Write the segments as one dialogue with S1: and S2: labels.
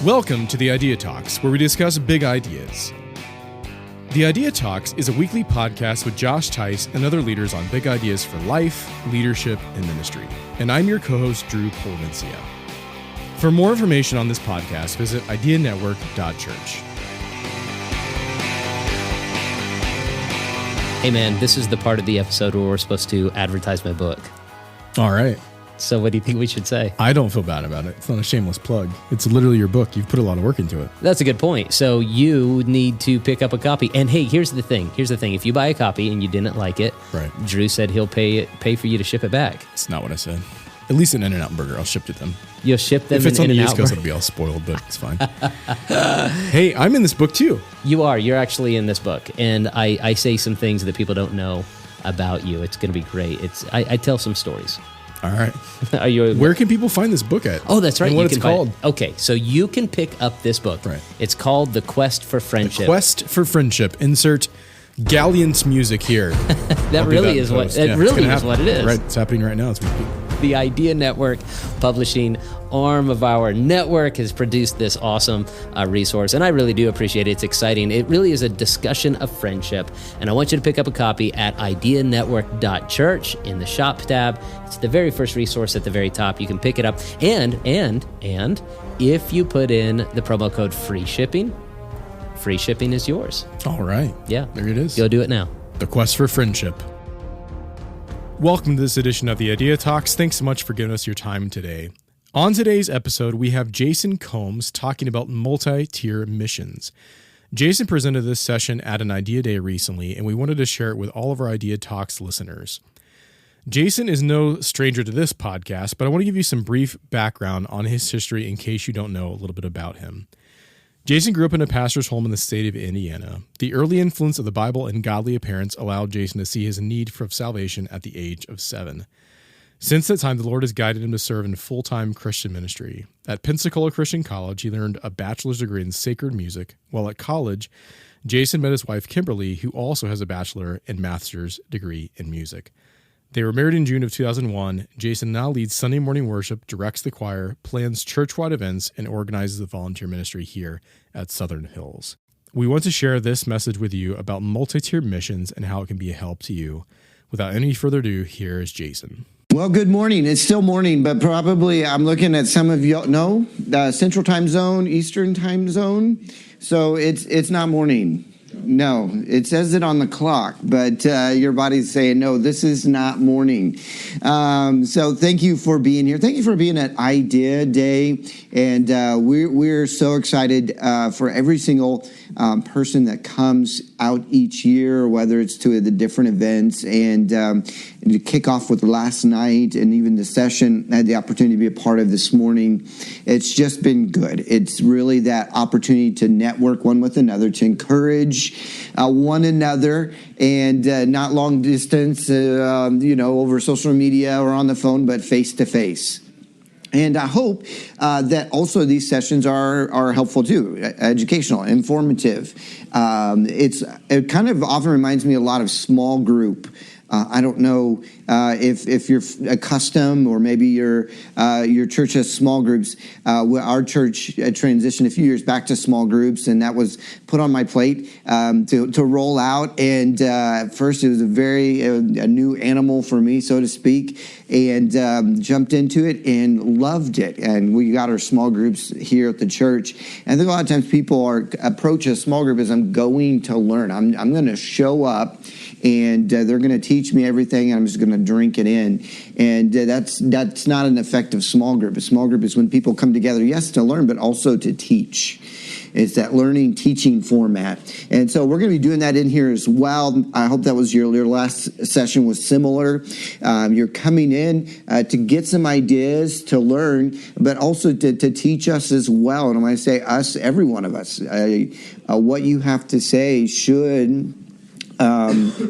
S1: Welcome to the Idea Talks, where we discuss big ideas. The Idea Talks is a weekly podcast with Josh Tice and other leaders on big ideas for life, leadership, and ministry. And I'm your co-host, Drew Polvencia. For more information on this podcast, visit ideanetwork.church.
S2: Hey man, this is the part of the episode where we're supposed to advertise my book.
S1: All right.
S2: So what do you think we should say?
S1: I don't feel bad about it. It's not a shameless plug. It's literally your book. You've put a lot of work into it.
S2: That's a good point. So you need to pick up a copy. And hey, here's the thing. If you buy a copy and you didn't like it,
S1: right,
S2: Drew said he'll pay for you to ship it back.
S1: That's not what I said. At least an In-N-Out burger, I'll ship to them.
S2: You'll ship them
S1: if it's on the
S2: In-N-Out
S1: East Coast, it'll be all spoiled, but it's fine. Hey, I'm in this book too.
S2: You are. You're actually in this book. And I say some things that people don't know about you. It's going to be great. I tell some stories.
S1: All right.
S2: Are you?
S1: Where can people find this book at?
S2: Oh, that's right.
S1: And what it's called?
S2: Okay, so you can pick up this book.
S1: Right.
S2: It's called The Quest for Friendship.
S1: The Quest for Friendship. Insert Galleon's music here.
S2: That really is what it is.
S1: Right. It's happening right now as we speak.
S2: The Idea Network publishing arm of our network has produced this awesome resource, and I really do appreciate it. It's exciting. It really is a discussion of friendship, and I want you to pick up a copy at ideanetwork.church in the shop tab. It's the very first resource at the very top. You can pick it up, and if you put in the promo code free shipping is yours.
S1: All right.
S2: Yeah.
S1: There it is.
S2: Go do it now.
S1: The Quest for Friendship. Welcome to this edition of the Idea Talks. Thanks so much for giving us your time today. On today's episode, we have Jason Coombes talking about multi-tier missions. Jason presented this session at an Idea Day recently, and we wanted to share it with all of our Idea Talks listeners. Jason is no stranger to this podcast, but I want to give you some brief background on his history in case you don't know a little bit about him. Jason grew up in a pastor's home in the state of Indiana. The early influence of the Bible and godly parents allowed Jason to see his need for salvation at the age of 7. Since that time, the Lord has guided him to serve in full-time Christian ministry. At Pensacola Christian College, he earned a bachelor's degree in sacred music, while at college, Jason met his wife, Kimberly, who also has a bachelor and master's degree in music. They were married in June of 2001. Jason now leads Sunday morning worship, directs the choir, plans church-wide events, and organizes the volunteer ministry here at Southern Hills. We want to share this message with you about multi-tier missions and how it can be a help to you. Without any further ado, here is Jason.
S3: Well, good morning. It's still morning, but probably I'm looking at some of you. No, the Central Time Zone, Eastern Time Zone. So it's not morning. No, it says it on the clock, but your body's saying, no, this is not morning. So thank you for being here. Thank you for being at Idea Day. And we're so excited for every single person that comes out each year, whether it's to the different events. And to kick off with last night and even the session I had the opportunity to be a part of this morning. It's just been good. It's really that opportunity to network one with another, to encourage one another, and not long distance, over social media or on the phone, but face to face. And I hope that also these sessions are helpful too, educational, informative. It kind of often reminds me a lot of small group. I don't know if you're accustomed, or maybe your church has small groups. Our church transitioned a few years back to small groups, and that was put on my plate to roll out. And at first, it was a new animal for me, so to speak, and jumped into it and loved it. And we got our small groups here at the church. And I think a lot of times people approach a small group as I'm going to learn. I'm going to show up, and they're going to teach me everything, and I'm just going to drink it in. And that's not an effective small group. A small group is when people come together, yes, to learn, but also to teach. It's that learning, teaching format. And so we're going to be doing that in here as well. I hope that was your last session was similar. You're coming in to get some ideas, to learn, but also to teach us as well. And when I say us, every one of us, what you have to say should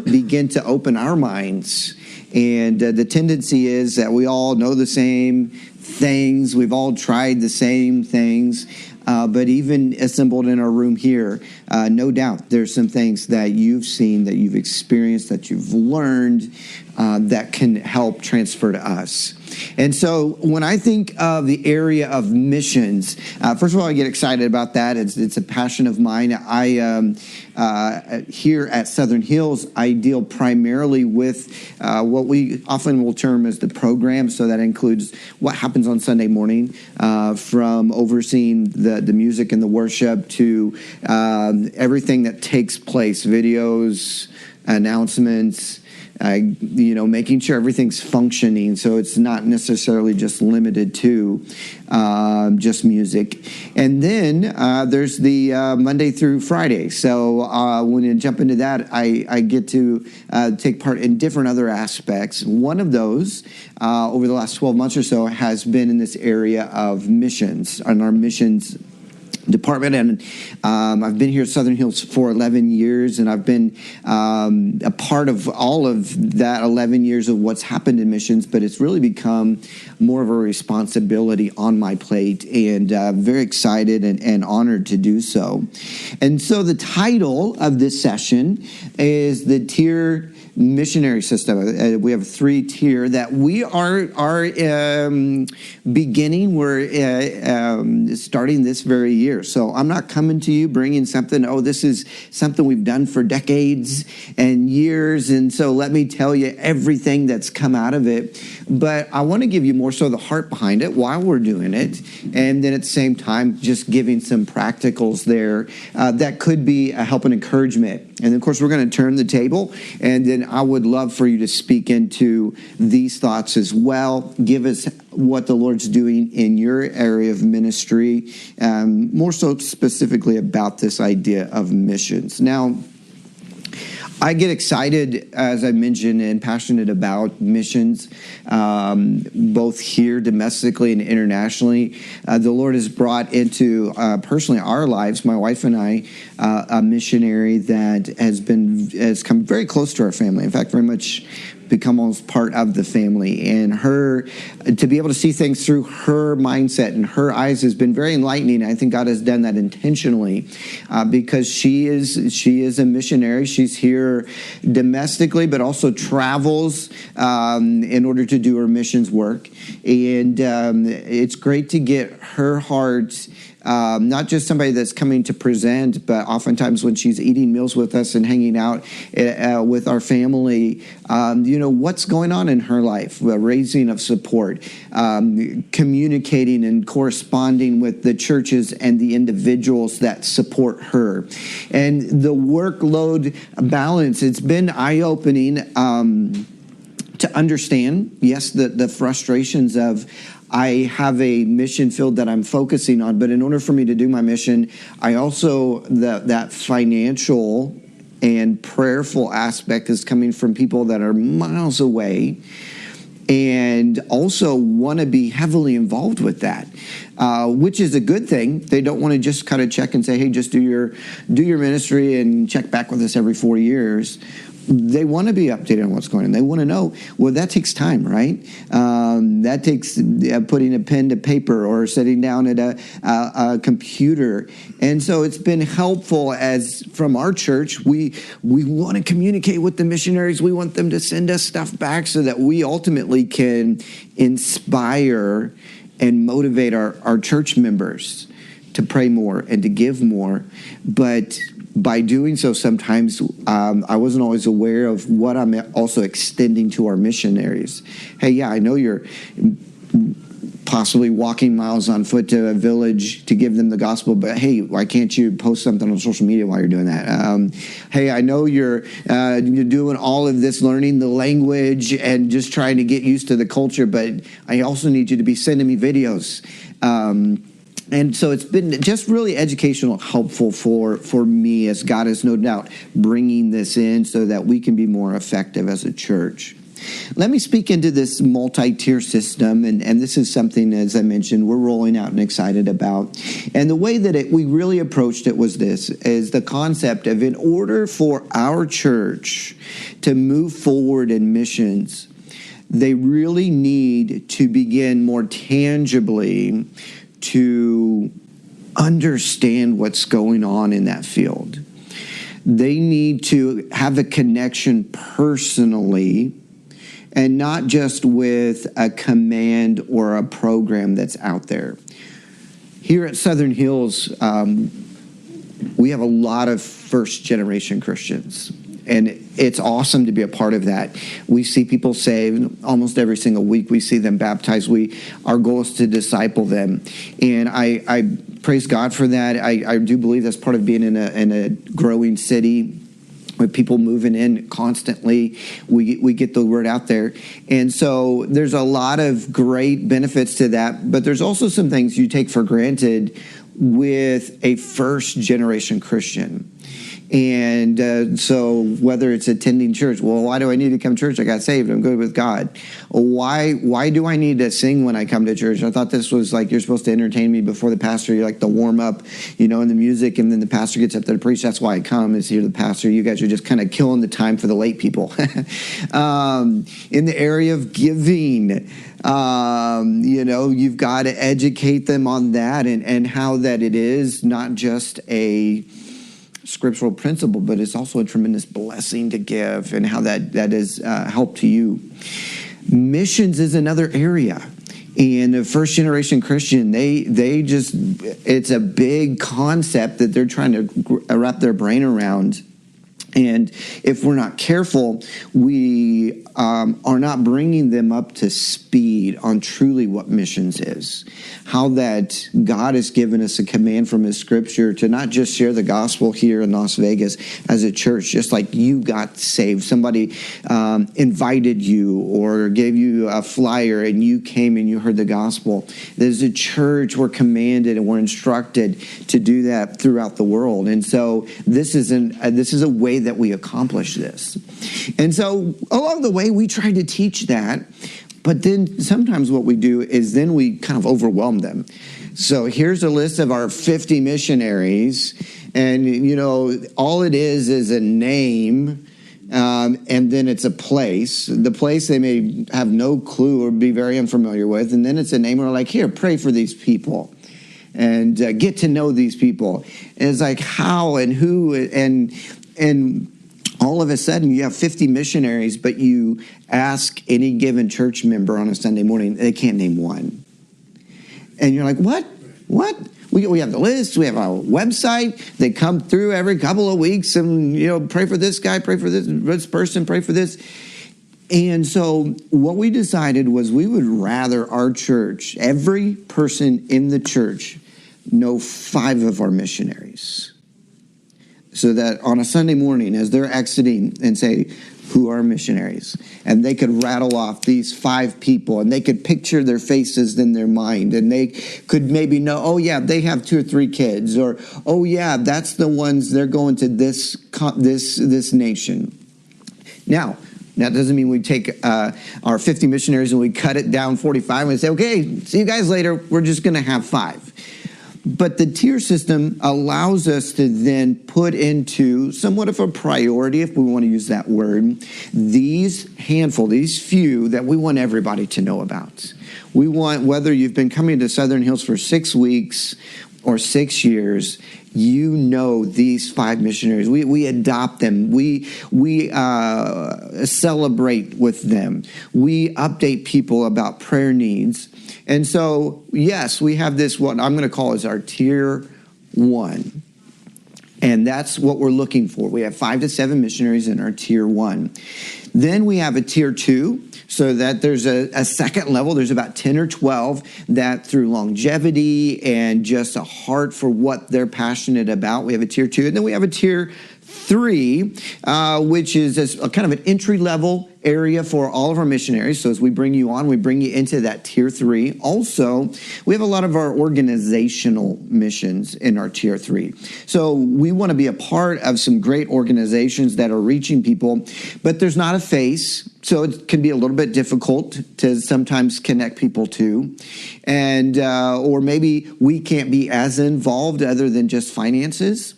S3: begin to open our minds. And the tendency is that we all know the same things. We've all tried the same things. But even assembled in our room here, no doubt there's some things that you've seen, that you've experienced, that you've learned that can help transfer to us. And so when I think of the area of missions, first of all, I get excited about that. It's a passion of mine. Here at Southern Hills, I deal primarily with what we often will term as the program. So that includes what happens on Sunday morning, from overseeing the music and the worship to everything that takes place, videos, announcements, making sure everything's functioning, so it's not necessarily just limited to just music. And then there's the Monday through Friday. So when you jump into that, I get to take part in different other aspects. One of those, over the last 12 months or so, has been in this area of missions, and our missions department. And I've been here at Southern Hills for 11 years, and I've been a part of all of that 11 years of what's happened in missions, but it's really become more of a responsibility on my plate, and very excited and honored to do so. And so the title of this session is the Tier Missionary System. We have a 3-tier that we are beginning. We're starting this very year. So I'm not coming to you bringing something, this is something we've done for decades and years, and so let me tell you everything that's come out of it. But I want to give you more so the heart behind it while we're doing it, and then at the same time just giving some practicals there that could be a help and encouragement. And of course, we're going to turn the table, and then I would love for you to speak into these thoughts as well. Give us what the Lord's doing in your area of ministry, more so specifically about this idea of missions. Now, I get excited, as I mentioned, and passionate about missions, both here domestically and internationally. The Lord has brought into personally our lives, my wife and I, a missionary that has come very close to our family. In fact, very much become almost part of the family, and her to be able to see things through her mindset and her eyes has been very enlightening. I think God has done that intentionally because she is a missionary. She's here domestically, but also travels in order to do her missions work, and it's great to get her heart. Not just somebody that's coming to present, but oftentimes when she's eating meals with us and hanging out with our family, what's going on in her life, raising of support, communicating and corresponding with the churches and the individuals that support her. And the workload balance, it's been eye-opening to understand, yes, the frustrations of, I have a mission field that I'm focusing on, but in order for me to do my mission, I also, that financial and prayerful aspect is coming from people that are miles away and also want to be heavily involved with that, which is a good thing. They don't want to just kind of check and say, hey, just do your ministry and check back with us every 4 years. They want to be updated on what's going on. They want to know. Well, that takes time, right? That takes putting a pen to paper or sitting down at a computer. And so it's been helpful as from our church, we want to communicate with the missionaries. We want them to send us stuff back so that we ultimately can inspire and motivate our church members to pray more and to give more. But by doing so, sometimes I wasn't always aware of what I'm also extending to our missionaries. Hey, yeah, I know you're possibly walking miles on foot to a village to give them the gospel, but hey, why can't you post something on social media while you're doing that? Hey, I know you're doing all of this, learning the language and just trying to get used to the culture, but I also need you to be sending me videos. And so it's been just really educational, helpful for me, as God is no doubt bringing this in so that we can be more effective as a church. Let me speak into this multi-tier system, and this is something, as I mentioned, we're rolling out and excited about. And the way that we really approached it was this, is the concept of, in order for our church to move forward in missions, they really need to begin more tangibly to understand what's going on in that field. They need to have a connection personally and not just with a command or a program that's out there. Here at Southern Hills, we have a lot of first-generation Christians, and it's awesome to be a part of that. We see people saved almost every single week. We see them baptized. Our goal is to disciple them, and I praise God for that. I do believe that's part of being in a growing city with people moving in constantly. We get the word out there, and so there's a lot of great benefits to that. But there's also some things you take for granted with a first-generation Christian. And so whether it's attending church, well, why do I need to come to church? I got saved. I'm good with God. Why do I need to sing when I come to church? I thought this was like you're supposed to entertain me before the pastor. You're like the warm up, and the music, and then the pastor gets up there to preach. That's why I come, is hear the pastor. You guys are just kind of killing the time for the late people. In the area of giving, you've got to educate them on that and how that it is not just a scriptural principle, but it's also a tremendous blessing to give, and how that is help to you. Missions is another area. And the first generation Christian, it's a big concept that they're trying to wrap their brain around. And if we're not careful, we are not bringing them up to speed on truly what missions is. How that God has given us a command from His Scripture to not just share the gospel here in Las Vegas as a church, just like you got saved. Somebody invited you or gave you a flyer and you came and you heard the gospel. As a church, we're commanded and we're instructed to do that throughout the world. And so this is a way that we accomplish this. And so along the way, we try to teach that, but then sometimes what we do is then we kind of overwhelm them. So here's a list of our 50 missionaries, and all it is a name, and then it's a place. The place they may have no clue or be very unfamiliar with, and then it's a name. We're like, here, pray for these people. And get to know these people. And it's like how and who and all of a sudden you have 50 missionaries, but you ask any given church member on a Sunday morning, they can't name one. And you're like, what? We have the list. We have our website. They come through every couple of weeks and, pray for this guy, pray for this person, pray for this. And so what we decided was we would rather our church, every person in the church, know 5 of our missionaries. So that on a Sunday morning, as they're exiting and say, who are missionaries? And they could rattle off these 5 people, and they could picture their faces in their mind, and they could maybe know, oh yeah, they have 2 or 3 kids, or oh yeah, that's the ones, they're going to this nation. Now, that doesn't mean we take our 50 missionaries and we cut it down 45 and say, okay, see you guys later. We're just going to have 5. But the tier system allows us to then put into somewhat of a priority, if we want to use that word, these few that we want everybody to know about. We want, whether you've been coming to Southern Hills for 6 weeks or 6 years, these 5 missionaries. We adopt them. We celebrate with them. We update people about prayer needs. And so, yes, we have this, what I'm going to call is our tier 1. And that's what we're looking for. We have 5 to 7 missionaries in our tier 1. Then we have a tier 2, so that there's a second level. There's about 10 or 12 that through longevity and just a heart for what they're passionate about, we have a tier 2. And then we have a tier 3, which is a kind of an entry-level area for all of our missionaries. So as we bring you on, we bring you into that tier 3. Also, we have a lot of our organizational missions in our tier 3. So we want to be a part of some great organizations that are reaching people, but there's not a face, so it can be a little bit difficult to sometimes connect people to. And or maybe we can't be as involved other than just finances.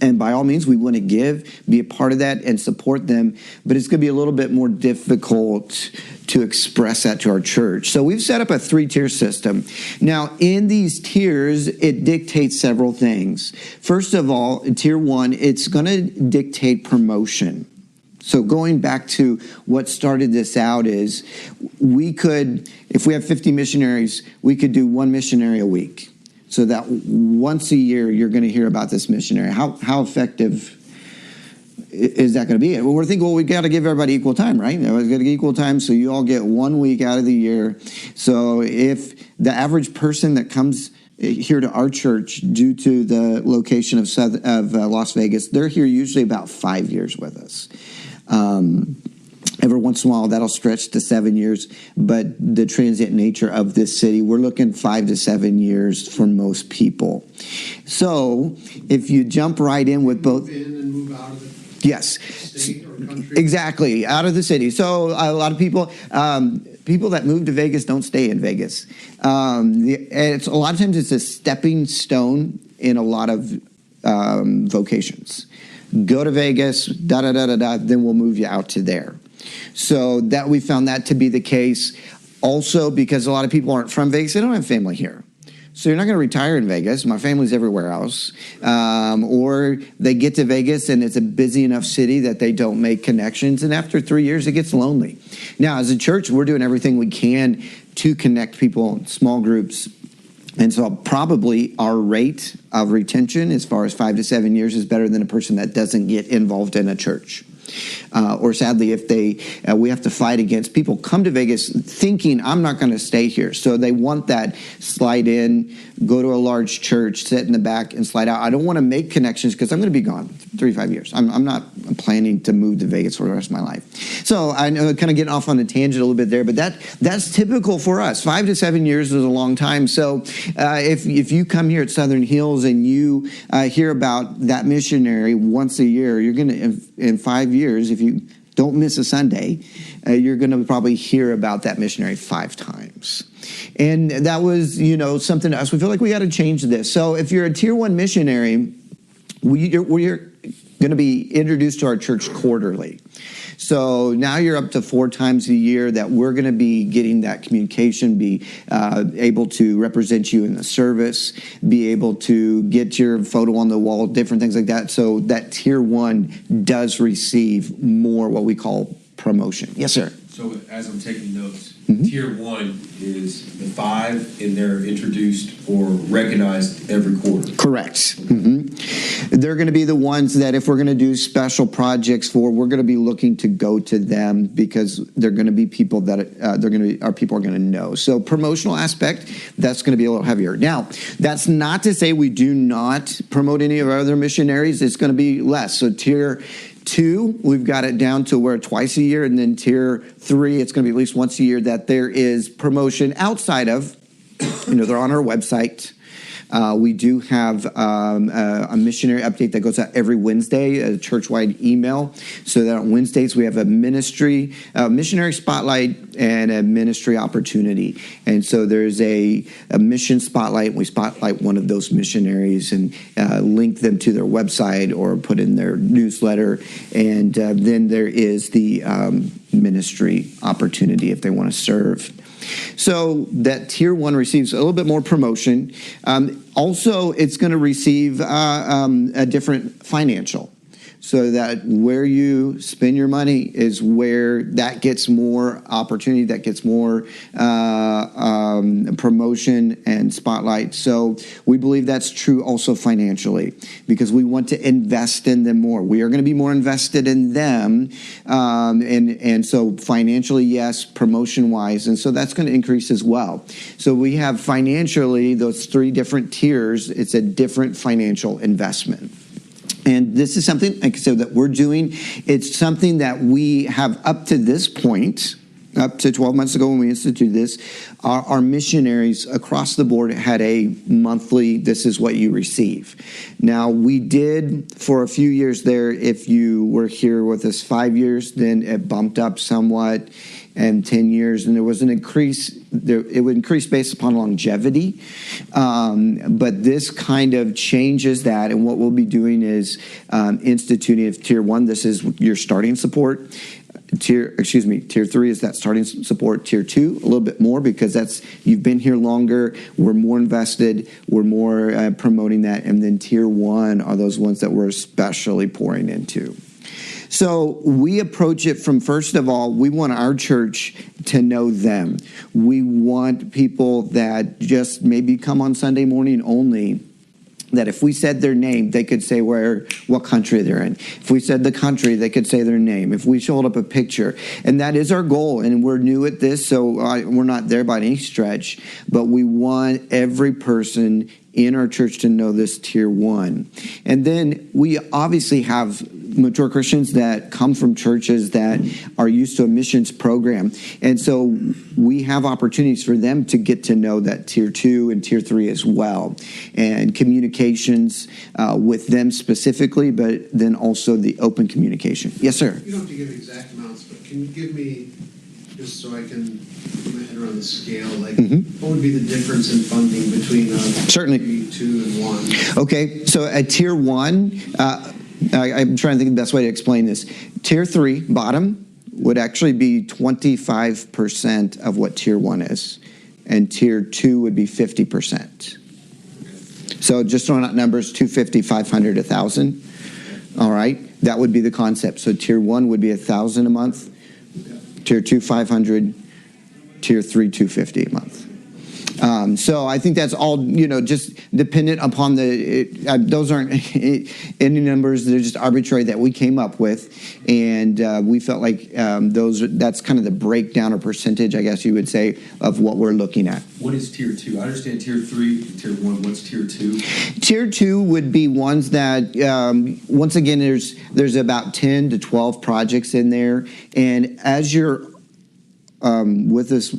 S3: And by all means, we want to give, be a part of that, and support them. But it's going to be a little bit more difficult to express that to our church. So we've set up a 3-tier system. Now, in these tiers, it dictates several things. First of all, in tier 1, it's going to dictate promotion. So going back to what started this out is we could, if we have 50 missionaries, we could do 1 missionary a week. So that once a year, you're going to hear about this missionary. How effective is that going to be? Well, we're thinking, we got to give everybody equal time, right? Everybody's got to get equal time, so you all get 1 week out of the year. So if the average person that comes here to our church, due to the location of Las Vegas, they're here usually about 5 years with us. Every once in a while, that'll stretch to 7 years, but the transient nature of this city, we're looking 5 to 7 years for most people. So if you jump right in with both...
S1: Move in and move out of the
S3: yes,
S1: state or country?
S3: Exactly, out of the city. So a lot of people... people that move to Vegas don't stay in Vegas. It's a lot of times it's a stepping stone in a lot of vocations. Go to Vegas, then we'll move you out to there. So that we found that to be the case. Also, because a lot of people aren't from Vegas, they don't have family here. So you're not going to retire in Vegas. My family's everywhere else. Or they get to Vegas and it's a busy enough city that they don't make connections. And after 3 years, it gets lonely. Now, as a church, we're doing everything we can to connect people in small groups. And so probably our rate of retention as far as 5 to 7 years is better than a person that doesn't get involved in a church. Or sadly, if we have to fight against people come to Vegas thinking, I'm not going to stay here. So they want that slide in, go to a large church, sit in the back and slide out. I don't want to make connections because I'm going to be gone 3-5 years. I'm not planning to move to Vegas for the rest of my life. So I know kind of getting off on a tangent a little bit there, but that's typical for us. 5 to 7 years is a long time. So if you come here at Southern Hills and you hear about that missionary once a year, you're going to, in 5 years, if you don't miss a Sunday, you're going to probably hear about that missionary 5 times. And that was, something to us. We feel like we got to change this. So if you're a tier 1 missionary, we're going to be introduced to our church quarterly. So now you're up to 4 times a year that we're going to be getting that communication, be able to represent you in the service, be able to get your photo on the wall, different things like that. So that tier 1 does receive more what we call promotion. Yes, sir.
S4: So as I'm taking notes, tier 1 is the 5, and they're introduced or recognized every quarter.
S3: Correct. They're going to be the ones that if we're going to do special projects for, we're going to be looking to go to them because they're going to be people that our people are going to know. So promotional aspect, that's going to be a little heavier. Now, that's not to say we do not promote any of our other missionaries. It's going to be less. So tier 2, we've got it down to where twice a year, and then tier 3, it's going to be at least once a year that there is promotion outside of, they're on our website. We do have a missionary update that goes out every Wednesday, a church-wide email. So that on Wednesdays we have a missionary spotlight and a ministry opportunity. And so there's a mission spotlight. We spotlight one of those missionaries and link them to their website or put in their newsletter. And then there is the ministry opportunity if they want to serve. So that tier 1 receives a little bit more promotion. Also, it's going to receive a different financial. So that where you spend your money is where that gets more opportunity, that gets more promotion and spotlight. So we believe that's true also financially because we want to invest in them more. We are going to be more invested in them. And so financially, yes, promotion-wise. And so that's going to increase as well. So we have financially those 3 different tiers. It's a different financial investment. And this is something, like I said, that we're doing. It's something that we have up to this point, up to 12 months ago when we instituted this, our missionaries across the board had a monthly, this is what you receive. Now, we did for a few years there, if you were here with us 5 years, then it bumped up somewhat. and 10 years, and there was an increase. It would increase based upon longevity, but this kind of changes that. And what we'll be doing is instituting Tier 1. This is your starting support. Tier 3 is that starting support. Tier 2, a little bit more, because you've been here longer. We're more invested. We're more promoting that. And then Tier 1 are those ones that we're especially pouring into. So we approach it from, first of all, we want our church to know them. We want people that just maybe come on Sunday morning only, that if we said their name, they could say what country they're in. If we said the country, they could say their name. If we showed up a picture. And that is our goal. And we're new at this, so we're not there by any stretch. But we want every person in our church to know this Tier 1. And then we obviously have mature Christians that come from churches that are used to a missions program. And so we have opportunities for them to get to know that Tier 2 and Tier 3 as well. And communications with them specifically, but then also the open communication. Yes, sir?
S5: You don't have to give exact amounts, but can you give me, just so I can put my head around the scale, like what would be the difference in funding between
S3: Certainly.
S5: 2 and 1?
S3: Okay, so at Tier 1, I'm trying to think of the best way to explain this. Tier 3, bottom, would actually be 25% of what Tier 1 is. And Tier 2 would be 50%. So just throwing out numbers, 250, 500, 1,000. All right, that would be the concept. So Tier 1 would be 1,000 a month. Tier 2, 500. Tier 3, 250 a month. So I think that's all, just dependent upon those aren't any numbers. They're just arbitrary that we came up with. And we felt like that's kind of the breakdown or percentage, I guess you would say, of what we're looking at.
S4: What is Tier 2? I understand Tier 3, Tier 1. What's Tier 2?
S3: Tier 2 would be ones that, once again, there's about 10 to 12 projects in there. And as you're with us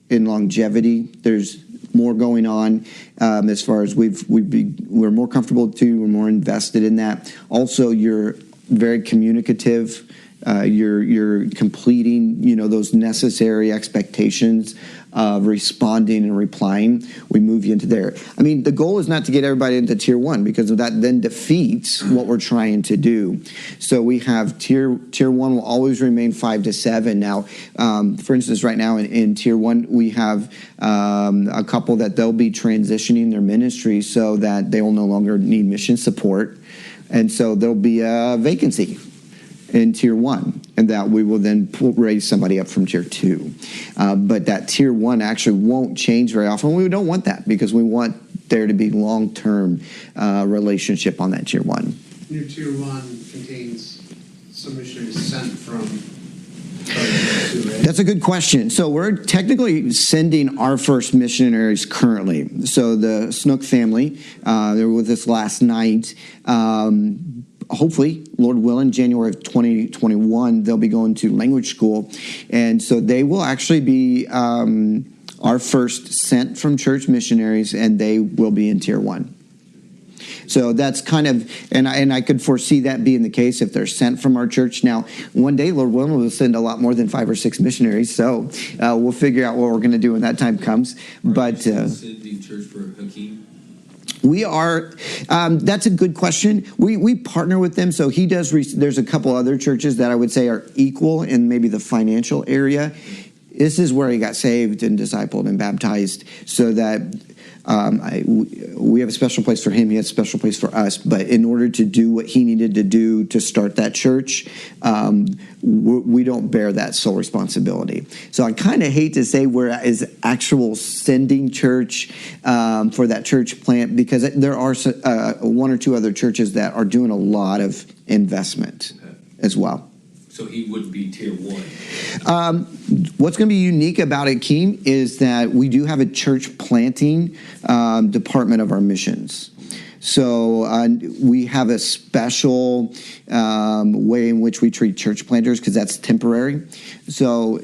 S3: in longevity, there's more going on as far as we're more comfortable too. We're more invested in that. Also, you're very communicative. You're completing those necessary expectations of responding and replying. We move you into there. I mean, the goal is not to get everybody into Tier 1, because that then defeats what we're trying to do. So we have Tier 1 will always remain 5 to 7. Now, for instance, right now in Tier 1, we have a couple that they'll be transitioning their ministry so that they will no longer need mission support. And so there'll be a vacancy in Tier 1, and that we will then raise somebody up from Tier 2. But that Tier 1 actually won't change very often. We don't want that, because we want there to be long-term relationship on that Tier 1.
S5: Your Tier 1 contains some missionaries sent from right?
S3: That's a good question. So we're technically sending our first missionaries currently. So the Snook family, they were with us last night. Hopefully, Lord willing, January of 2021, they'll be going to language school. And so they will actually be our first sent from church missionaries, and they will be in Tier 1. So that's kind of, and I could foresee that being the case if they're sent from our church. Now, one day, Lord willing, we'll send a lot more than 5 or 6 missionaries. So we'll figure out what we're going to do when that time comes. But
S4: sending church for Hakeem?
S3: We are, that's a good question. We partner with them. So he does, there's a couple other churches that I would say are equal in maybe the financial area. This is where he got saved and discipled and baptized, so that we have a special place for him. He has a special place for us. But in order to do what he needed to do to start that church, we don't bear that sole responsibility. So I kind of hate to say we're as actual sending church for that church plant, because there are 1 or 2 other churches that are doing a lot of investment as well.
S4: So he would be Tier 1.
S3: What's going to be unique about Akeem is that we do have a church planting department of our missions. So we have a special way in which we treat church planters, because that's temporary. So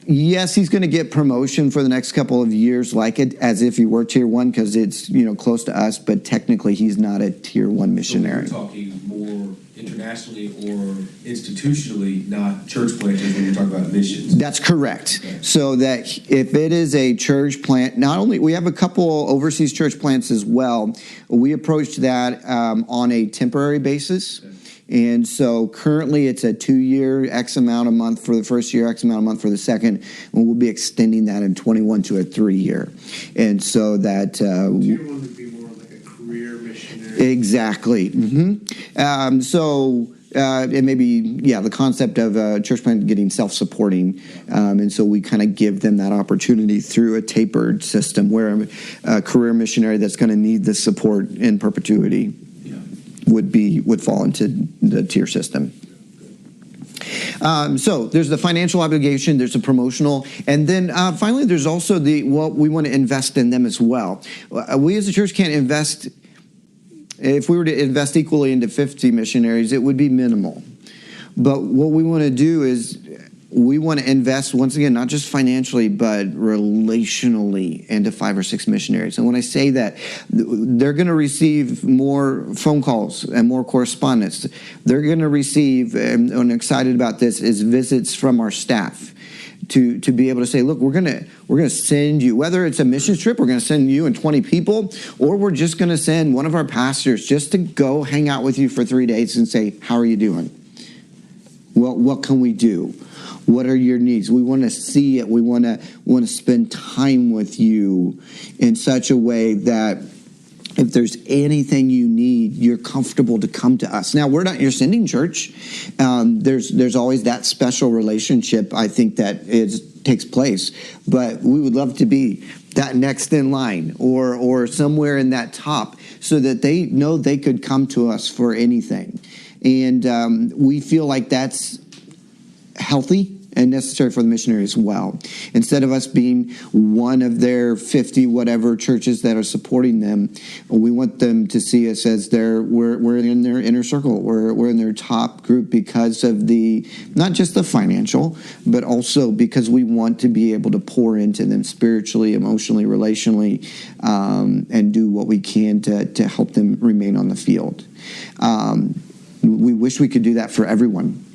S3: yes, he's going to get promotion for the next couple of years, like it as if he were Tier 1, because it's close to us. But technically, he's not a Tier 1 missionary.
S4: So we're talking more international nationally or institutionally, not church planters when you're talking about missions.
S3: That's correct.
S4: Okay.
S3: So that if it is a church plant, not only we have a couple overseas church plants as well. We approached that on a temporary basis.
S4: Okay.
S3: And so currently it's a 2-year, X amount a month for the first year, X amount a month for the second. And we'll be extending that in 21 to a 3-year. And so that...
S5: Tier 1 would be more like a career missionary.
S3: Exactly. And maybe, the concept of a church plant getting self-supporting. And so we kind of give them that opportunity through a tapered system where a career missionary that's going to need the support in perpetuity would fall into the tier system. So there's the financial obligation, there's the promotional, and then finally there's also we want to invest in them as well. We as a church can't invest. If we were to invest equally into 50 missionaries, it would be minimal. But what we want to do is we want to invest, once again, not just financially, but relationally into 5 or 6 missionaries. And when I say that, they're going to receive more phone calls and more correspondence. They're going to receive, and I'm excited about this, is visits from our staff. To be able to say, look, we're gonna send you, whether it's a missions trip, we're gonna send you and 20 people, or we're just gonna send one of our pastors just to go hang out with you for 3 days and say, how are you doing? Well, what can we do? What are your needs? We want to see it. We want to spend time with you in such a way that if there's anything you need, you're comfortable to come to us. Now, we're not your sending church. There's always that special relationship, I think, that takes place. But we would love to be that next in line or somewhere in that top so that they know they could come to us for anything. And we feel like that's healthy and necessary for the missionary as well. Instead of us being one of their 50 whatever churches that are supporting them, we want them to see us as we're in their inner circle. We're in their top group because of not just the financial, but also because we want to be able to pour into them spiritually, emotionally, relationally, and do what we can to help them remain on the field. We wish we could do that for everyone.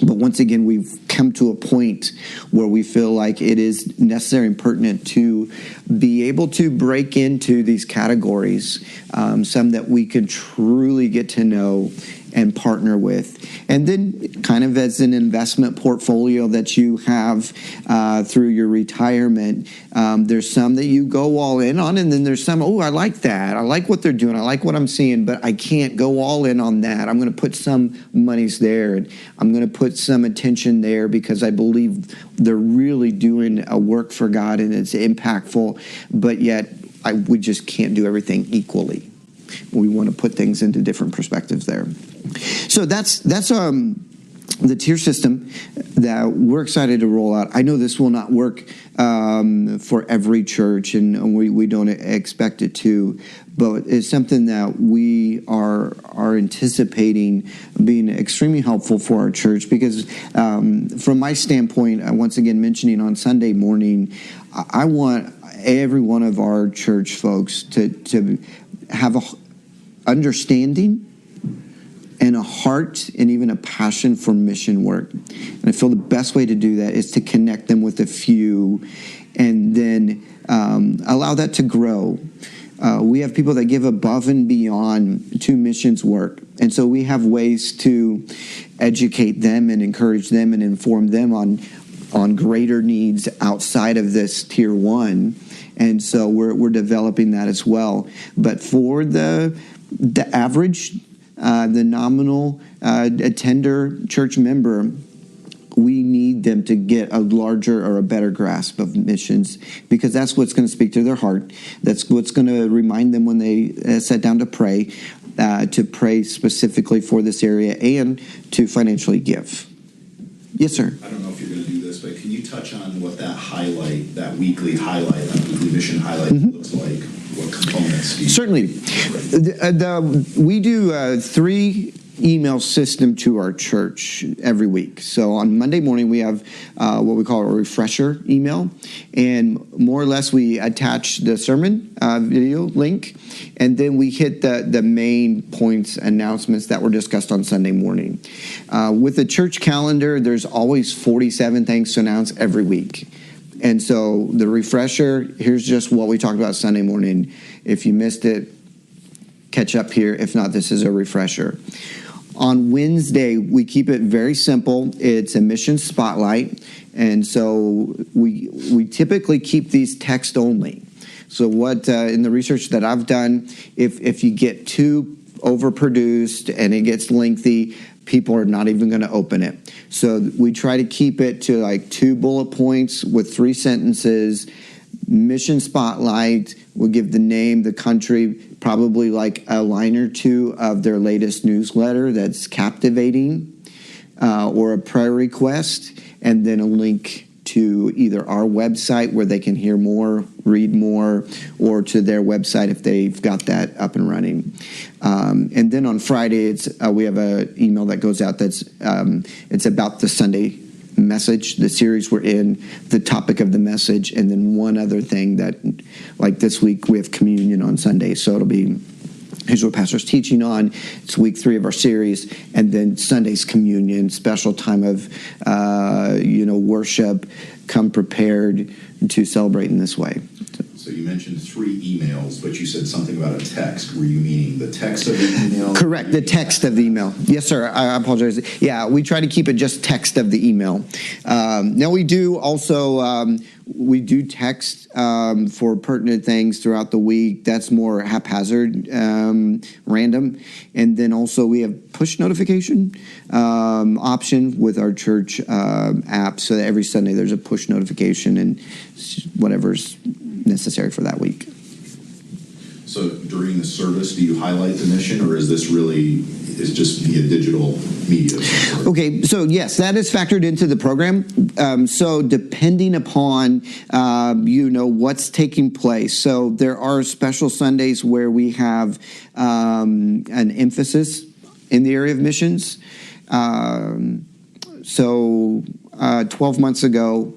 S3: But once again, we've come to a point where we feel like it is necessary and pertinent to be able to break into these categories, some that we could truly get to know and partner with. And then kind of as an investment portfolio that you have through your retirement, there's some that you go all in on, and then there's some, I like that. I like what they're doing. I like what I'm seeing, but I can't go all in on that. I'm going to put some monies there, and I'm going to put some attention there because I believe they're really doing a work for God and it's impactful, but yet we just can't do everything equally. We want to put things into different perspectives there. So that's the tier system that we're excited to roll out. I know this will not work for every church, and we don't expect it to, but it's something that we are anticipating being extremely helpful for our church because from my standpoint, once again mentioning on Sunday morning, I want every one of our church folks to have a understanding and a heart and even a passion for mission work. And I feel the best way to do that is to connect them with a few and then allow that to grow. We have people that give above and beyond to missions work. And so we have ways to educate them and encourage them and inform them on greater needs outside of this tier 1. And so we're developing that as well. But for the average, the nominal attender church member, we need them to get a larger or a better grasp of missions because that's what's going to speak to their heart. That's what's going to remind them when they sit down to pray specifically for this area and to financially give. Yes, sir.
S6: I don't know if you're going to do this, but can you touch on what that weekly mission highlight looks like? What components do you...
S3: Certainly. We do 3 email system to our church every week. So on Monday morning, we have what we call a refresher email. And more or less, we attach the sermon video link. And then we hit the main points, announcements that were discussed on Sunday morning. With the church calendar, there's always 47 things to announce every week. And so the refresher, here's just what we talked about Sunday morning. If you missed it, catch up here. If not, this is a refresher. On Wednesday, we keep it very simple. It's a mission spotlight. And so we typically keep these text only. So what in the research that I've done, if you get too overproduced and it gets lengthy, people are not even going to open it. So we try to keep it to like 2 bullet points with 3 sentences. Mission spotlight, we'll give the name, the country, probably like a line or 2 of their latest newsletter that's captivating, or a prayer request, and then a link to either our website where they can hear more, read more, or to their website if they've got that up and running. And then on Friday, we have an email that goes out that's it's about the Sunday message, the series we're in, the topic of the message, and then one other thing that, like this week, we have communion on Sunday, so it'll be, here's what Pastor's teaching on. It's week 3 of our series, and then Sunday's communion, special time of, worship. Come prepared to celebrate in this way.
S6: So you mentioned 3 emails, but you said something about a text. Were you meaning the text of the email?
S3: Correct, the text of the email. Yes, sir. I apologize. Yeah, we try to keep it just text of the email. Now we do also we do text for pertinent things throughout the week. That's more haphazard, random. And then also we have push notification option with our church app. So that every Sunday there's a push notification and whatever's necessary for that week.
S6: So during the service, do you highlight the mission, or is this really just via digital media?
S3: Okay, so yes, that is factored into the program. So depending upon what's taking place, so there are special Sundays where we have an emphasis in the area of missions. 12 months ago,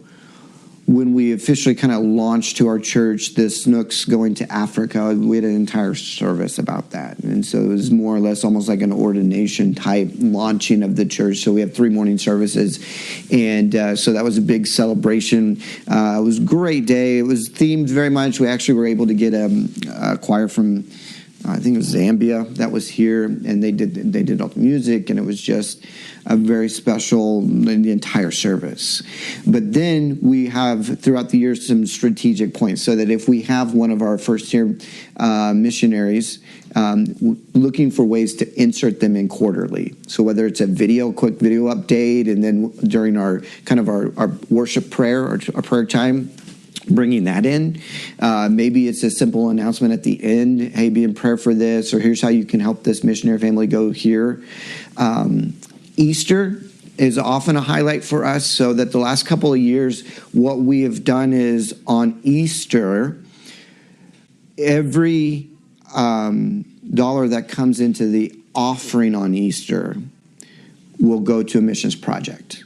S3: when we officially kind of launched to our church this Nooks going to Africa, we had an entire service about that. And so it was more or less almost like an ordination type launching of the church. So we have 3 morning services. And so that was a big celebration. It was a great day. It was themed very much. We actually were able to get a choir from, I think it was Zambia, that was here. And they did all the music, and it was just a very special in the entire service. But then we have throughout the years some strategic points, so that if we have one of our first year missionaries, looking for ways to insert them in quarterly. So whether it's a quick video update, and then during our worship prayer, our prayer time, bringing that in. Maybe it's a simple announcement at the end, hey, be in prayer for this, or here's how you can help this missionary family go here. Easter is often a highlight for us, so that the last couple of years, what we have done is on Easter, every dollar that comes into the offering on Easter will go to a missions project.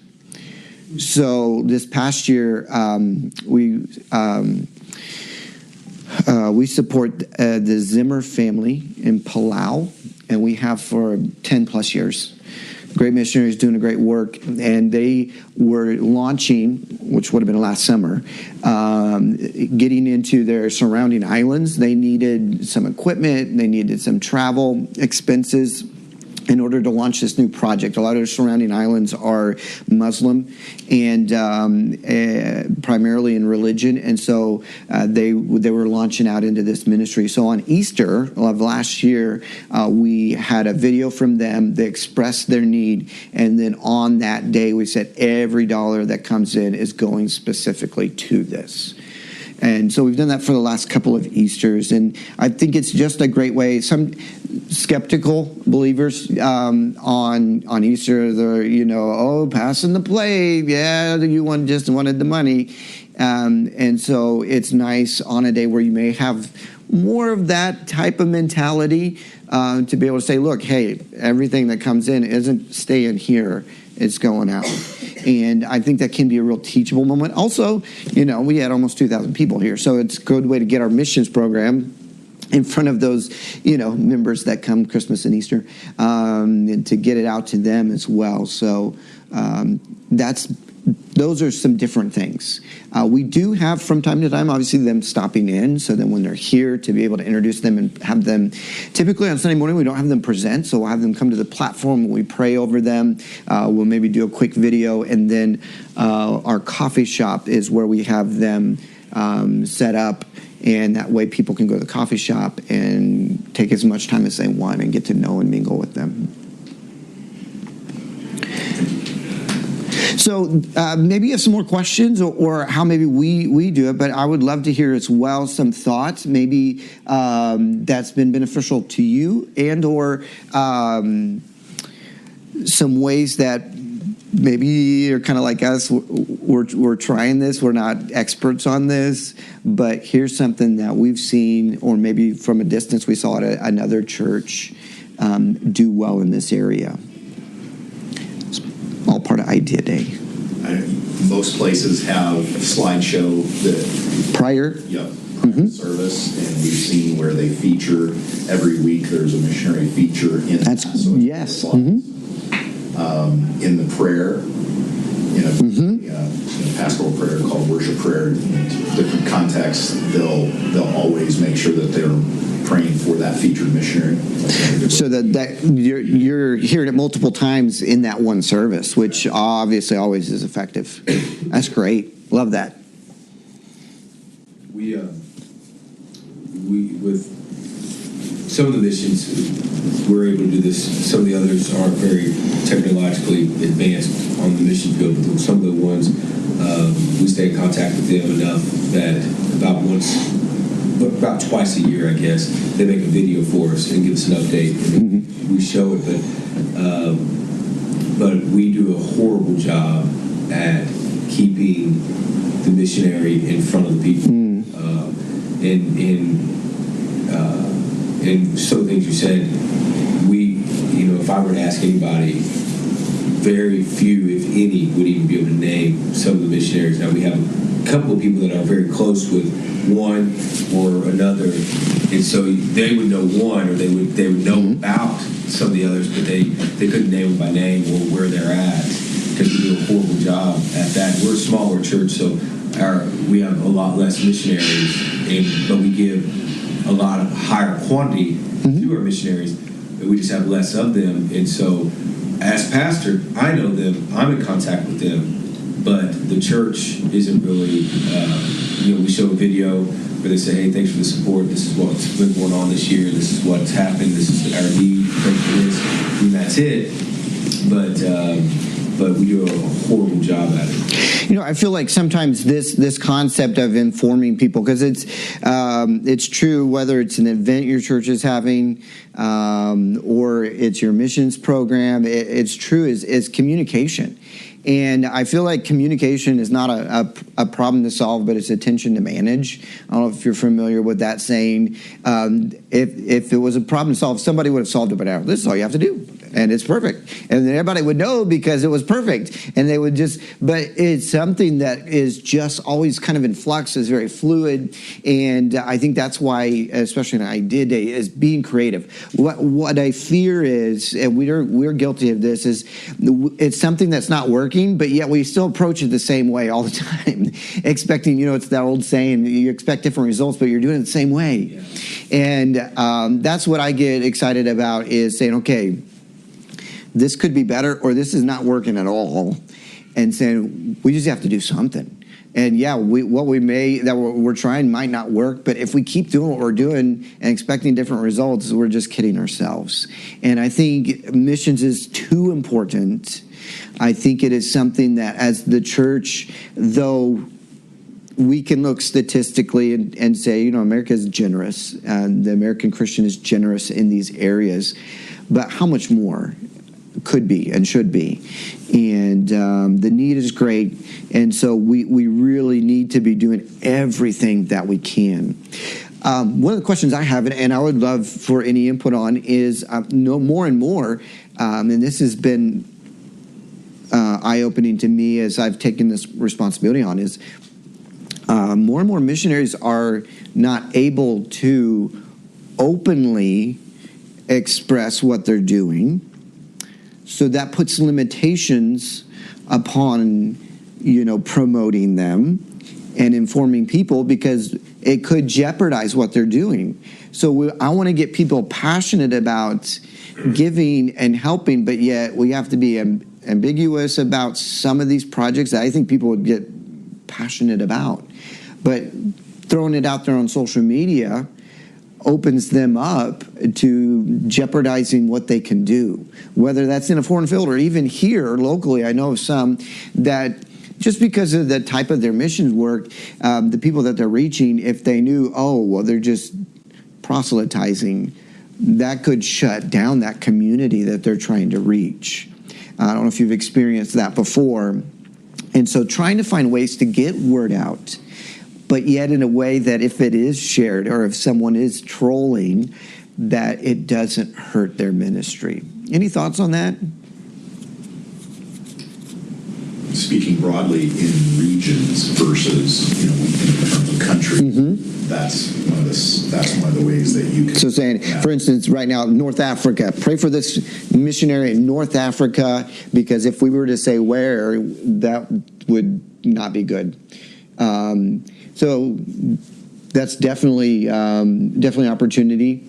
S3: So this past year, we support the Zimmer family in Palau, and we have for 10 plus years. Great missionaries doing a great work, and they were launching, which would have been last summer, getting into their surrounding islands. They needed some equipment, they needed some travel expenses in order to launch this new project. A lot of the surrounding islands are Muslim and primarily in religion, and so they were launching out into this ministry. So on Easter of last year, we had a video from them. They expressed their need, and then on that day, we said every dollar that comes in is going specifically to this. And so we've done that for the last couple of Easters, and I think it's just a great way. Some skeptical believers on Easter, they're passing the plate. Yeah, you just wanted the money, And so it's nice on a day where you may have more of that type of mentality to be able to say, look, hey, everything that comes in isn't staying here, it's going out. And I think that can be a real teachable moment. Also, we had almost 2,000 people here, so it's a good way to get our missions program in front of those, members that come Christmas and Easter, and to get it out to them as well. So those are some different things. We do have from time to time, obviously, them stopping in. So then when they're here, to be able to introduce them and have them, typically on Sunday morning, we don't have them present. So we'll have them come to the platform. We pray over them. We'll maybe do a quick video. And then our coffee shop is where we have them set up. And that way people can go to the coffee shop and take as much time as they want and get to know and mingle with them. So maybe you have some more questions or how maybe we do it, but I would love to hear as well some thoughts, maybe that's been beneficial to you and or some ways that maybe you're kind of like us, we're trying this, we're not experts on this, but here's something that we've seen, or maybe from a distance we saw at another church do well in this area. It's all part of Idea Day.
S6: Most places have a slideshow that
S3: prior
S6: service, and we've seen where they feature every week. There's a missionary feature in that. So
S3: yes.
S6: In the prayer, pastoral prayer called worship prayer, in different contexts, they'll always make sure that they're praying for that featured missionary.
S3: So that you're hearing it multiple times in that one service, which obviously always is effective. That's great. Love that.
S4: We with some of the missions, we're able to do this. Some of the others aren't very technologically advanced on the mission field, but some of the ones, we stay in contact with them enough that about twice a year, I guess, they make a video for us and give us an update. And we show it, but we do a horrible job at keeping the missionary in front of the people. And some of the things you said, if I were to ask anybody, very few, if any, would even be able to name some of the missionaries. Now, we have a couple of people that are very close with one or another, and so they would know one, or they would know about some of the others, but they couldn't name them by name or where they're at, because we do a horrible job at that. We're a smaller church, so we have a lot less missionaries, but we give a lot of higher quantity to our missionaries, but we just have less of them. And so as pastor, I know them, I'm in contact with them, but the church isn't really, we show a video where they say, hey, thanks for the support, this is what's been going on this year, this is what's happened, this is our need, thanks for this, and that's it. But we do a horrible job at it.
S3: I feel like sometimes this concept of informing people, because it's true whether it's an event your church is having or it's your missions program, it's true is communication. And I feel like communication is not a problem to solve, but it's a tension to manage. I don't know if you're familiar with that saying. If it was a problem to solve, somebody would have solved it by now. This is all you have to do, and it's perfect. And then everybody would know because it was perfect. And they would but it's something that is just always kind of in flux, is very fluid. And I think that's why, especially in Idea Day, is being creative. What I fear is, and we're guilty of this, is it's something that's not working, but yet we still approach it the same way all the time, expecting, it's that old saying, you expect different results, but you're doing it the same way. Yeah. And that's what I get excited about, is saying, okay, this could be better, or this is not working at all, and saying, we just have to do something. And what we're trying might not work, but if we keep doing what we're doing and expecting different results, we're just kidding ourselves. And I think missions is too important. I think it is something that, as the church, though we can look statistically and say, America is generous, and the American Christian is generous in these areas, but how much more could be and should be. And the need is great. And so we really need to be doing everything that we can. One of the questions I have, and I would love for any input on, is more and more, and this has been eye-opening to me as I've taken this responsibility on, is more and more missionaries are not able to openly express what they're doing. So that puts limitations upon, promoting them and informing people, because it could jeopardize what they're doing. So I want to get people passionate about giving and helping, but yet we have to be ambiguous about some of these projects that I think people would get passionate about. But throwing it out there on social media opens them up to jeopardizing what they can do, whether that's in a foreign field or even here locally. I know of some that just because of the type of their missions work, the people that they're reaching, if they knew, they're just proselytizing, that could shut down that community that they're trying to reach. I don't know if you've experienced that before. And so trying to find ways to get word out, but yet in a way that if it is shared or if someone is trolling, that it doesn't hurt their ministry. Any thoughts on that?
S6: Speaking broadly in regions versus, in terms of country, that's one of the ways that you can.
S3: So saying, for instance, right now, North Africa, pray for this missionary in North Africa, because if we were to say where, that would not be good. So that's definitely opportunity.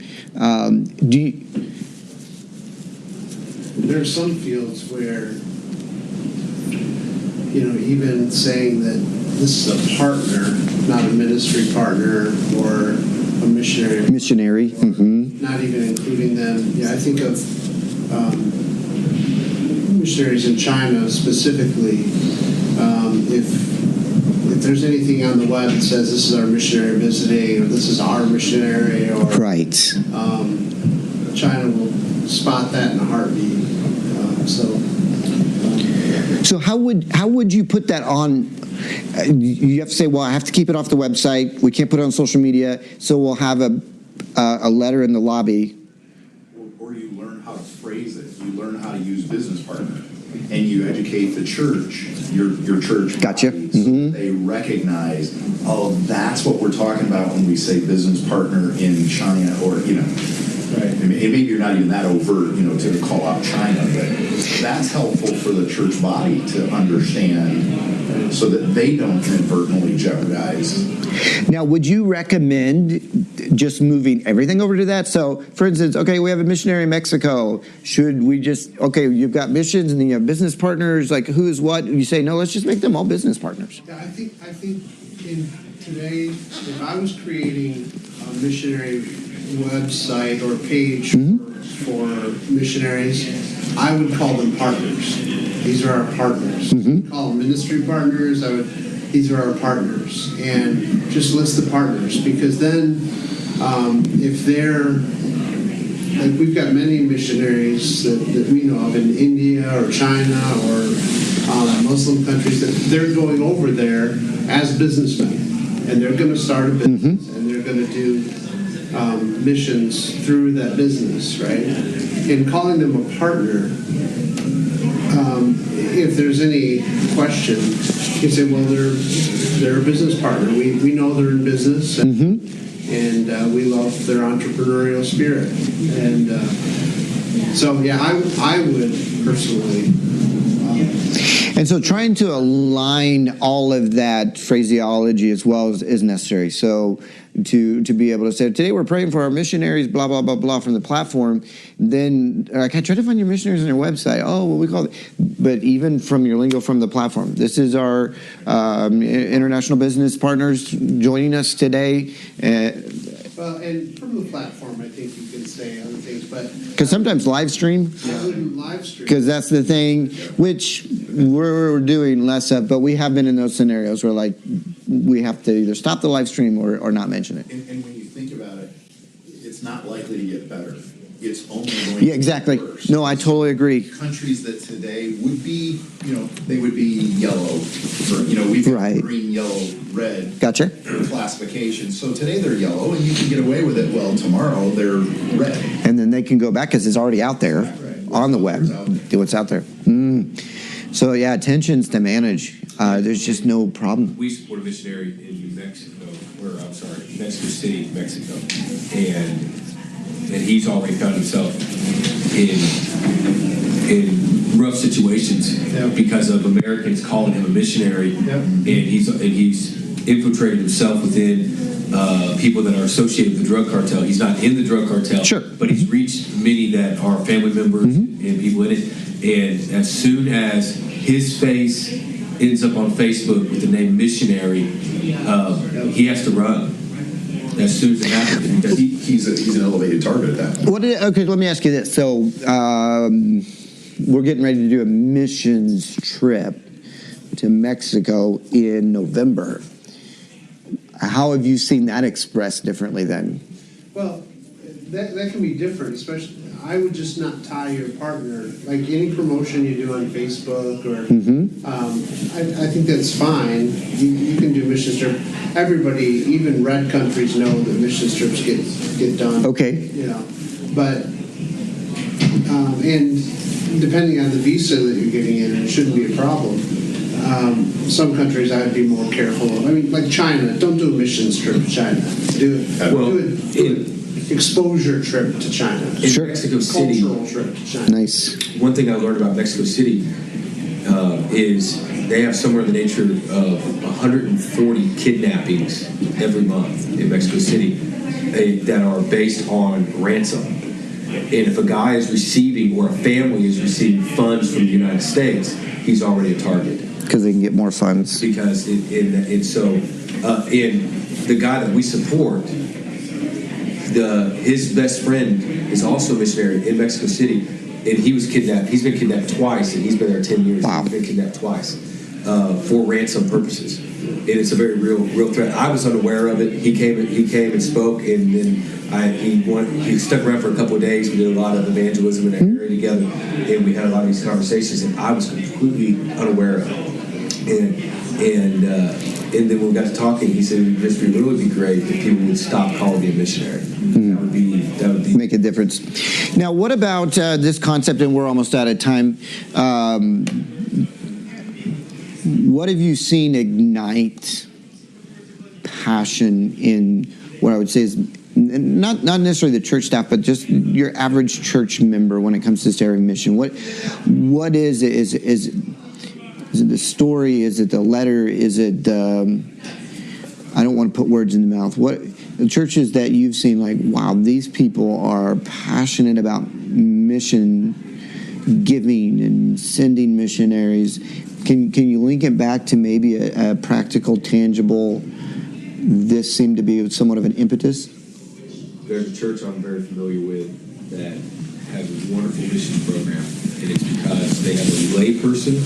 S5: There are some fields where, even saying that this is a partner, not a ministry partner or a missionary.
S3: Missionary.
S5: Not even including them. Yeah, I think of missionaries in China specifically. If there's anything on the web that says this is our missionary visiting, or this is our missionary, or
S3: right,
S5: China will spot that in a heartbeat.
S3: So how would you put that on? You have to say, well, I have to keep it off the website. We can't put it on social media, so we'll have a letter in the lobby.
S6: Or you learn how to phrase it. You learn how to use business partner, and you educate the church, your church.
S3: Gotcha.
S6: So they recognize, that's what we're talking about when we say business partner in China, or Right. And maybe you're not even that overt, to call out China, but that's helpful for the church body to understand, so that they don't inadvertently jeopardize.
S3: Now, would you recommend just moving everything over to that? So, for instance, we have a missionary in Mexico. Should we just, you've got missions and then you have business partners, like who's what? You say, no, let's just make them all business partners.
S5: Yeah, I think in today, if I was creating a missionary website or page for missionaries, I would call them partners. These are our partners. Call them ministry partners. These are our partners, and just list the partners, because then if they're like, we've got many missionaries that we know of in India or China or Muslim countries, that they're going over there as businessmen, and they're going to start a business, and they're going to do missions through that business, right? And calling them a partner, if there's any question, you say, well, they're a business partner. We know they're in business, and we love their entrepreneurial spirit. And I would personally.
S3: And so trying to align all of that phraseology as well is necessary. So to be able to say, today we're praying for our missionaries, blah, blah, blah, blah, from the platform. Then I try to find your missionaries on your website. We call it. But even from your lingo from the platform, this is our international business partners joining us today.
S5: Well, and from the platform, I think you can say other things, but
S3: because sometimes live stream.
S5: I wouldn't live stream,
S3: because that's the thing, which we're doing less of. But we have been in those scenarios where we have to either stop the live stream or not mention it.
S6: And when you think about it, it's not likely to get better. it's only going
S3: Yeah, exactly.
S6: to get worse.
S3: No, I totally agree.
S6: Countries that today would be, they would be yellow. We've got
S3: Right.
S6: green, yellow, red
S3: Gotcha.
S6: classification. So today they're yellow, and you can get away with it. Well, tomorrow they're red.
S3: And then they can go back because it's already out there on the web. Do what's out there. So yeah, tensions to manage. There's just no problem.
S4: We support a missionary in Mexico City, Mexico, and he's already found himself in rough situations because of Americans calling him a missionary, and he's infiltrated himself within people that are associated with the drug cartel. He's not in the drug cartel,
S3: Sure.
S4: but he's reached many that are family members and people in it. And as soon as his face ends up on Facebook with the name missionary, he has to run. As soon as it happens, because
S6: He's an elevated target at that point.
S3: Okay, let me ask you this. So we're getting ready to do a missions trip to Mexico in November. How have you seen that expressed differently then?
S5: Well, that can be different, especially, I would just not tie your partner, like any promotion you do on Facebook or, I think that's fine. You can do mission trip. Everybody, even red countries know that mission trips get done.
S3: Okay.
S5: But, and depending on the visa that you're getting in, it shouldn't be a problem. Some countries I'd be more careful of. I mean, like China, don't do a missions trip to China. Do an exposure trip to China.
S4: in Mexico City,
S5: Cultural trip to China.
S3: Nice.
S4: one thing I learned about Mexico City is they have somewhere in the nature of 140 kidnappings every month in Mexico City that are based on ransom. And if a guy is receiving or a family is receiving funds from the United States, he's already a target.
S3: Because they can get more funds.
S4: Because in the guy that we support, his best friend is also a missionary in Mexico City, and he was kidnapped. He's been kidnapped twice, and he's been there 10 years.
S3: Wow.
S4: He's been kidnapped twice for ransom purposes, and it's a very real threat. I was unaware of it. He came and spoke, and then he stuck around for a couple of days. We did a lot of evangelism in that area together, and we had a lot of these conversations, and I was completely unaware of it. And then when we got to talking, he said it would really be great if people would stop calling me a missionary. That would be
S3: Make a difference. Now, what about this concept, and we're almost out of time. What have you seen ignite passion in what I would say is not necessarily the church staff, but just your average church member when it comes to staring mission? What is it? Is it the story? Is it the letter? Is it I don't want to put words in the mouth. What the churches that you've seen, like, wow, these people are passionate about mission giving and sending missionaries. Can you link it back to maybe a practical, tangible, this seemed to be somewhat of an impetus?
S4: There's a church I'm very familiar with that has a wonderful mission program, and it's because they have a layperson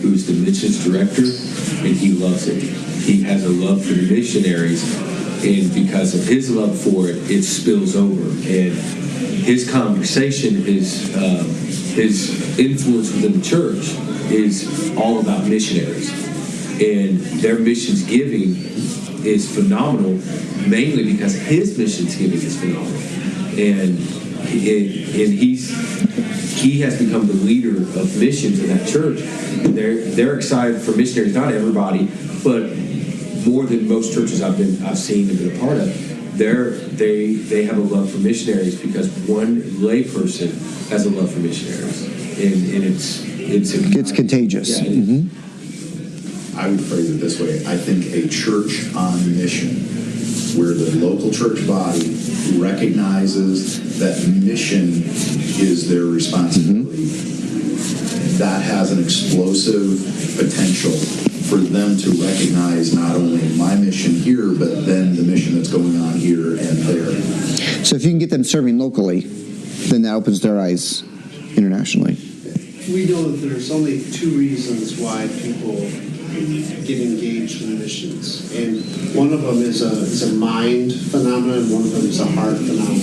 S4: who's the missions director, and he loves it. He has a love for the missionaries, and because of his love for it, it spills over. And his conversation, his influence within the church is all about missionaries. And their missions giving is phenomenal, mainly because his missions giving is phenomenal. And he has become the leader of missions in that church. And they're excited for missionaries, not everybody, but more than most churches I've seen and been a part of. They have a love for missionaries because one layperson has a love for missionaries, and it's
S3: contagious.
S4: Yeah, it is.
S6: I would phrase it this way. I think a church on mission where the local church body recognizes that mission is their responsibility, that has an explosive potential for them to recognize not only my mission here, but then the mission that's going on here and there.
S3: So if you can get them serving locally, then that opens their eyes internationally.
S5: We know that there's only two reasons why people get engaged in missions, and one of them is a mind phenomenon, one of them is a heart phenomenon.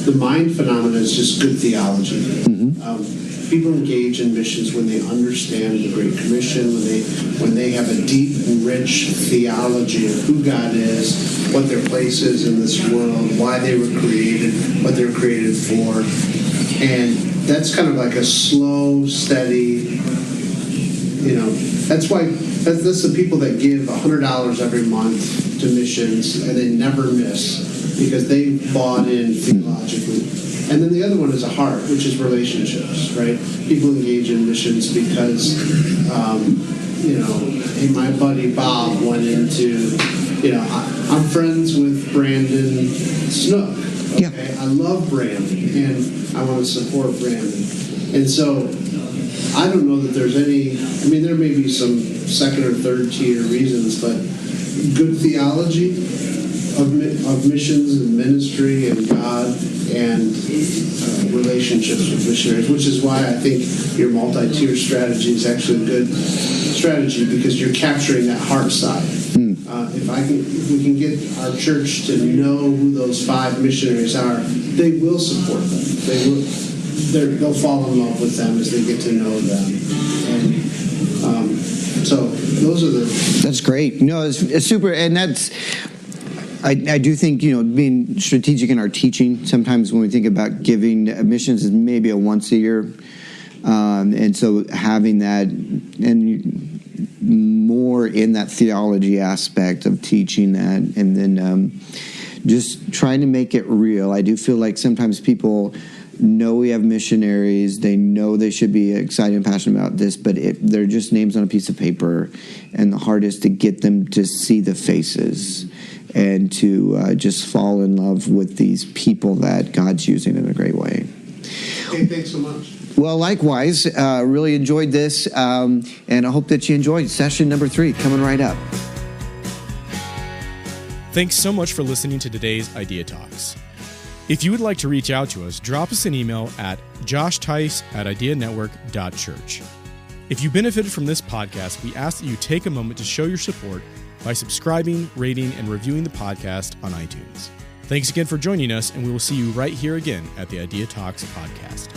S5: the mind phenomenon is just good theology. People engage in missions when they understand the Great Commission, when they have a deep and rich theology of who God is, what their place is in this world, why they were created, what they were created for. And that's kind of like a slow, steady, that's why that's the people that give $100 every month to missions and they never miss because they bought in theologically. And then the other one is a heart, which is relationships, right? People engage in missions because, hey, my buddy Bob went into, I'm friends with Brandon Snook. Okay? Yeah. I love Brandon, and I want to support Brandon. And so I don't know that there's any, there may be some second or third tier reasons, but good theology of missions and ministry and God and relationships with missionaries, which is why I think your multi-tier strategy is actually a good strategy because you're capturing that heart side. If we can get our church to know who those 5 missionaries are, they will support them. They'll fall in love with them as they get to know them. And so those are
S3: That's great. No, it's super, and that's. I do think, being strategic in our teaching, sometimes when we think about giving missions is maybe a once a year. And so having that and more in that theology aspect of teaching that and then just trying to make it real. I do feel like sometimes people know we have missionaries. They know they should be excited and passionate about this, but they're just names on a piece of paper. And the heart is to get them to see the faces and to just fall in love with these people that God's using in a great way.
S5: Hey, thanks so much.
S3: Well, likewise, really enjoyed this, and I hope that you enjoyed session number 3 coming right up.
S1: Thanks so much for listening to today's Idea Talks. If you would like to reach out to us, drop us an email at joshtice@ideanetwork.church. If you benefited from this podcast, we ask that you take a moment to show your support by subscribing, rating, and reviewing the podcast on iTunes. Thanks again for joining us, and we will see you right here again at the Idea Talks podcast.